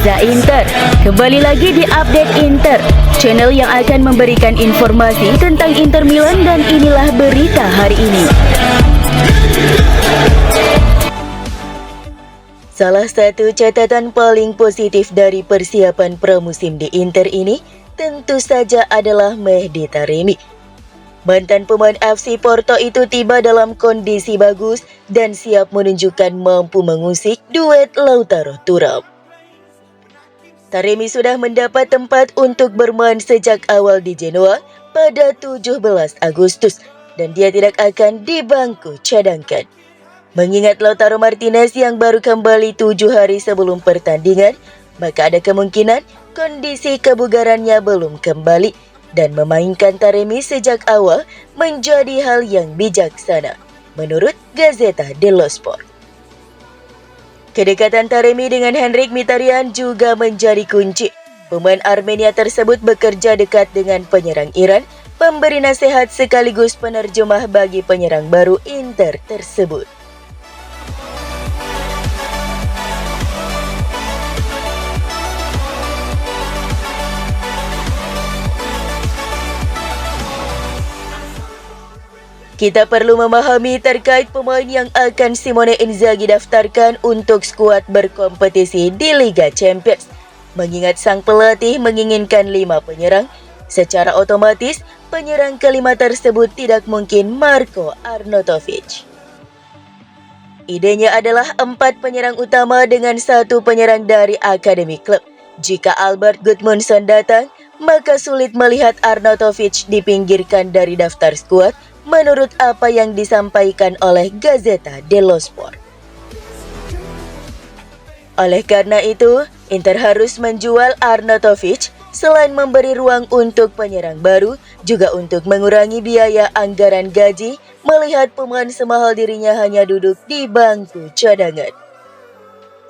Reza Inter. Kembali lagi di Update Inter, channel yang akan memberikan informasi tentang Inter Milan, dan inilah berita hari ini. Salah satu catatan paling positif dari persiapan pramusim di Inter ini tentu saja adalah Mehdi Taremi. Mantan pemain FC Porto itu tiba dalam kondisi bagus dan siap menunjukkan mampu mengusik duet Lautaro Thuram. Taremi sudah mendapat tempat untuk bermain sejak awal di Genoa pada 17 Agustus dan dia tidak akan di bangku cadangkan. Mengingat Lautaro Martinez yang baru kembali 7 hari sebelum pertandingan, maka ada kemungkinan kondisi kebugarannya belum kembali. Dan memainkan Taremi sejak awal menjadi hal yang bijaksana, menurut Gazzetta dello Sport. Kedekatan Taremi dengan Henrikh Mkhitaryan juga menjadi kunci. Pemain Armenia tersebut bekerja dekat dengan penyerang Iran, pemberi nasihat sekaligus penerjemah bagi penyerang baru Inter tersebut. Kita perlu memahami terkait pemain yang akan Simone Inzaghi daftarkan untuk skuad berkompetisi di Liga Champions. Mengingat sang pelatih menginginkan 5 penyerang, secara otomatis penyerang kelima tersebut tidak mungkin Marko Arnautovic. Idenya adalah 4 penyerang utama dengan 1 penyerang dari akademi klub. Jika Albert Gudmundsson datang, maka sulit melihat Arnautovic dipinggirkan dari daftar skuad, menurut apa yang disampaikan oleh Gazzetta dello Sport. Oleh karena itu, Inter harus menjual Arnautovic selain memberi ruang untuk penyerang baru, juga untuk mengurangi biaya anggaran gaji melihat pemain semahal dirinya hanya duduk di bangku cadangan.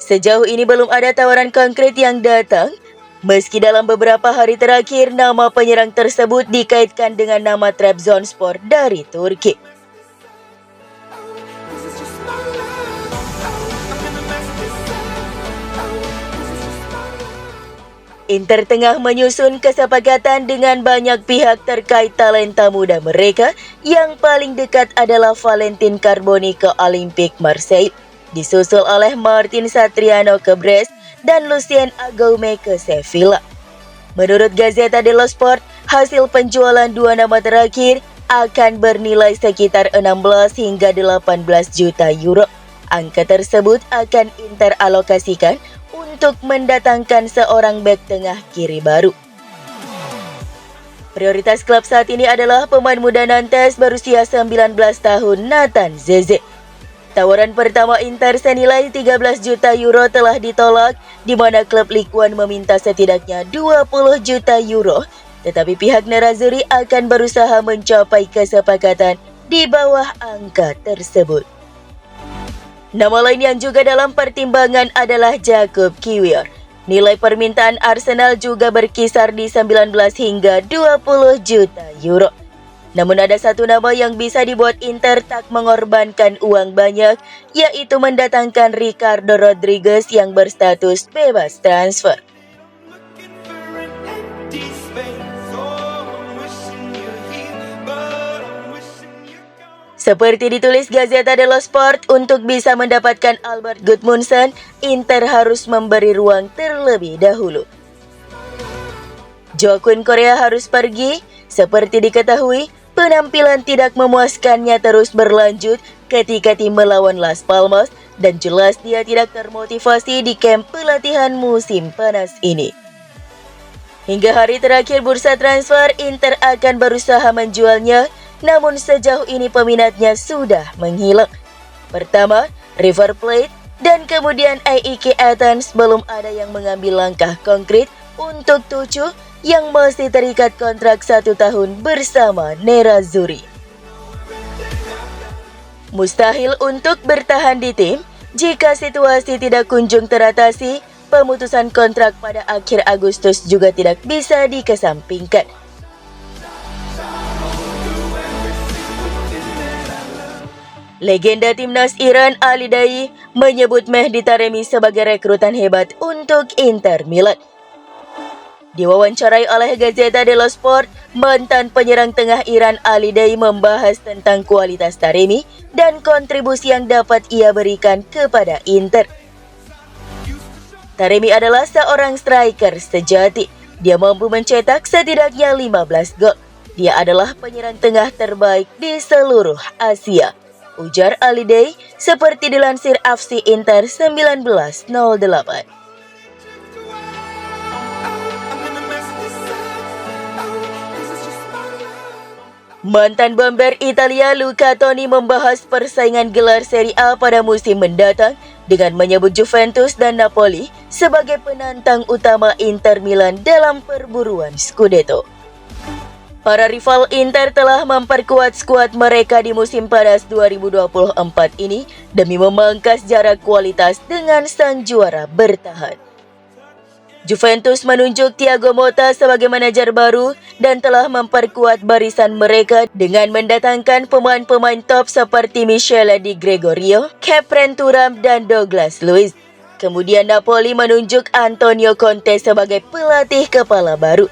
Sejauh ini belum ada tawaran konkret yang datang, meski dalam beberapa hari terakhir nama penyerang tersebut dikaitkan dengan nama Trabzonspor dari Turki. Inter tengah menyusun kesepakatan dengan banyak pihak terkait talenta muda mereka. Yang paling dekat adalah Valentin Carboni ke Olympique Marseille, disusul oleh Martin Satriano ke Brest dan Lucien Agoume ke Sevilla. Menurut Gazzetta dello Sport, hasil penjualan 2 nama terakhir akan bernilai sekitar 16 hingga 18 juta euro. Angka tersebut akan Inter alokasikan untuk mendatangkan seorang bek tengah kiri baru. Prioritas klub saat ini adalah pemain muda Nantes berusia 19 tahun Nathan Zeze. Tawaran pertama Inter senilai 13 juta euro telah ditolak, di mana klub Ligue 1 meminta setidaknya 20 juta euro, tetapi pihak Nerazzurri akan berusaha mencapai kesepakatan di bawah angka tersebut. Nama lain yang juga dalam pertimbangan adalah Jakub Kiwior. Nilai permintaan Arsenal juga berkisar di 19 hingga 20 juta euro. Namun ada satu nama yang bisa dibuat Inter tak mengorbankan uang banyak, yaitu mendatangkan Ricardo Rodriguez yang berstatus bebas transfer. Seperti ditulis Gazzetta dello Sport, untuk bisa mendapatkan Albert Gudmundsson, Inter harus memberi ruang terlebih dahulu. Jokun Korea harus pergi. Seperti diketahui, penampilan tidak memuaskannya terus berlanjut ketika tim melawan Las Palmas, dan jelas dia tidak termotivasi di kamp pelatihan musim panas ini. Hingga hari terakhir bursa transfer, Inter akan berusaha menjualnya, namun sejauh ini peminatnya sudah menghilang. Pertama, River Plate, dan kemudian AEK Athens belum ada yang mengambil langkah konkret untuk Tuchel yang masih terikat kontrak 1 tahun bersama Nerazzurri. Mustahil untuk bertahan di tim jika situasi tidak kunjung teratasi. Pemutusan kontrak pada akhir Agustus juga tidak bisa dikesampingkan. Legenda timnas Iran Ali Daei menyebut Mehdi Taremi sebagai rekrutan hebat untuk Inter Milan. Diwawancarai oleh Gazzetta dello Sport, mantan penyerang tengah Iran Ali Daei membahas tentang kualitas Taremi dan kontribusi yang dapat ia berikan kepada Inter. Taremi adalah seorang striker sejati. Dia mampu mencetak setidaknya 15 gol. Dia adalah penyerang tengah terbaik di seluruh Asia, ujar Ali Daei seperti dilansir FC Inter 1908. Mantan bomber Italia Luca Toni membahas persaingan gelar Serie A pada musim mendatang dengan menyebut Juventus dan Napoli sebagai penantang utama Inter Milan dalam perburuan Scudetto. Para rival Inter telah memperkuat skuad mereka di musim panas 2024 ini demi memangkas jarak kualitas dengan sang juara bertahan. Juventus menunjuk Thiago Motta sebagai manajer baru dan telah memperkuat barisan mereka dengan mendatangkan pemain-pemain top seperti Michele Di Gregorio, Khéphren Thuram, dan Douglas Luiz. Kemudian Napoli menunjuk Antonio Conte sebagai pelatih kepala baru.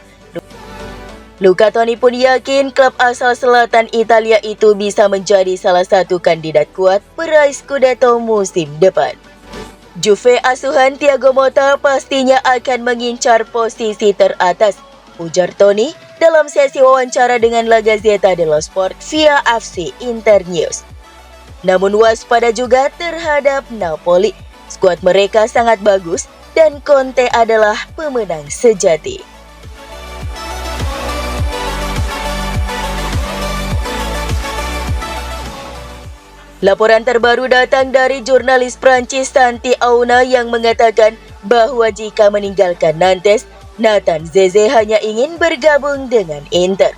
Luca Toni pun yakin klub asal selatan Italia itu bisa menjadi salah satu kandidat kuat peraih Scudetto musim depan. Juve asuhan Thiago Motta pastinya akan mengincar posisi teratas, ujar Toni dalam sesi wawancara dengan La Gazzetta dello Sport via FC Internews. Namun waspada juga terhadap Napoli. Skuad mereka sangat bagus dan Conte adalah pemenang sejati. Laporan terbaru datang dari jurnalis Prancis Santi Auna yang mengatakan bahwa jika meninggalkan Nantes, Nathan Zeze hanya ingin bergabung dengan Inter.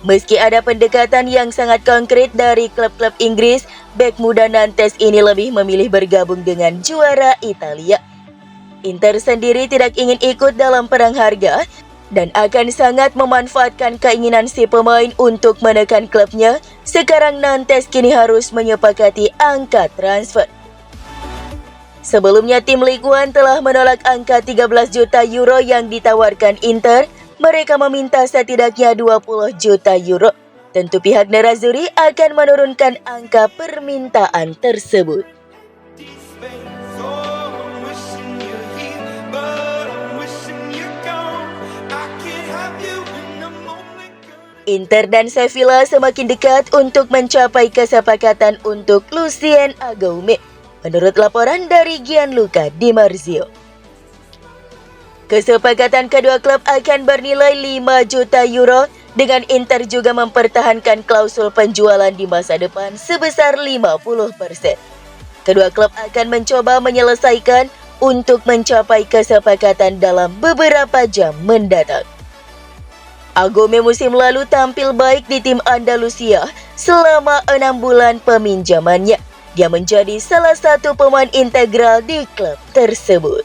Meski ada pendekatan yang sangat konkret dari klub-klub Inggris, bek muda Nantes ini lebih memilih bergabung dengan juara Italia. Inter sendiri tidak ingin ikut dalam perang harga dan akan sangat memanfaatkan keinginan si pemain untuk menekan klubnya. Sekarang Nantes kini harus menyepakati angka transfer. Sebelumnya tim Ligue 1 telah menolak angka 13 juta euro yang ditawarkan Inter. Mereka meminta setidaknya 20 juta euro. Tentu pihak Nerazzurri akan menurunkan angka permintaan tersebut. Inter dan Sevilla semakin dekat untuk mencapai kesepakatan untuk Lucien Agoume, menurut laporan dari Gianluca Di Marzio. Kesepakatan kedua klub akan bernilai 5 juta euro, dengan Inter juga mempertahankan klausul penjualan di masa depan sebesar 50%. Kedua klub akan mencoba menyelesaikan untuk mencapai kesepakatan dalam beberapa jam mendatang. Agoume musim lalu tampil baik di tim Andalusia selama 6 bulan peminjamannya. Dia menjadi salah satu pemain integral di klub tersebut.